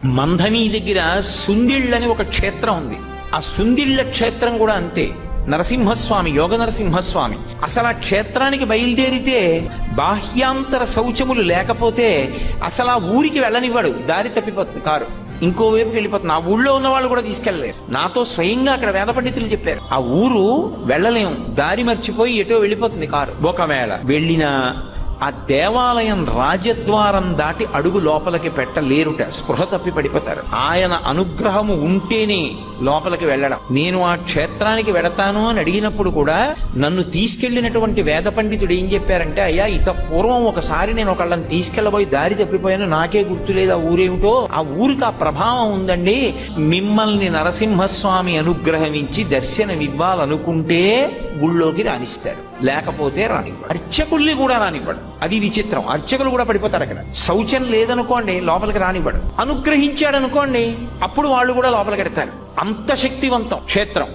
మంధని దగ్గర సుందిళ్ళని ఒక క్షేత్రం ఉంది. ఆ సుందిళ్ళ క్షేత్రం కూడా అంతే. నరసింహస్వామి, యోగ నరసింహస్వామి. అసలు ఆ క్షేత్రానికి బయలుదేరితే బాహ్యాంతర శౌచములు లేకపోతే అసలు ఆ ఊరికి వెళ్ళనివ్వడు. దారి తప్పిపోతుంది కారు, ఇంకోవైపుకి వెళ్ళిపోతుంది. ఆ ఊళ్ళో ఉన్న వాళ్ళు కూడా తీసుకెళ్లలేరు. నాతో స్వయంగా అక్కడ వేద పండితులు చెప్పారు, ఆ ఊరు వెళ్ళలేము, దారి మర్చిపోయి ఎటో వెళ్ళిపోతుంది కారు. ఒకవేళ వెళ్ళినా ఆ దేవాలయం రాజద్వారం దాటి అడుగు లోపలికి పెట్టలేరుట, స్పృహ తప్పి పడిపోతారు. ఆయన అనుగ్రహము ఉంటేనే లోపలికి వెళ్ళడం. నేను ఆ క్షేత్రానికి వెడతాను అని అడిగినప్పుడు కూడా నన్ను తీసుకెళ్లినటువంటి వేద పండితుడు ఏం చెప్పారంటే, అయ్యా ఇత పూర్వం ఒకసారి నేను ఒకళ్ళని తీసుకెళ్లబోయి దారి తప్పిపోయాను, నాకే గుర్తులేదు ఆ ఊరేమిటో. ఆ ఊరికి ఆ ప్రభావం ఉందండి. మిమ్మల్ని నరసింహస్వామి అనుగ్రహమించి దర్శనమివ్వాలనుకుంటే గుళ్ళోకి రానిస్తాడు, లేకపోతే రానివ్వడు. అర్చకుల్ని కూడా రానివ్వడు. అది విచిత్రం. అర్చకులు కూడా పడిపోతారు అక్కడ. శౌచం లేదనుకోండి లోపలికి రానివ్వడు. అనుగ్రహించాడు అనుకోండి అప్పుడు వాళ్ళు కూడా లోపలికి ఎడతారు. అంత శక్తివంతం క్షేత్రం.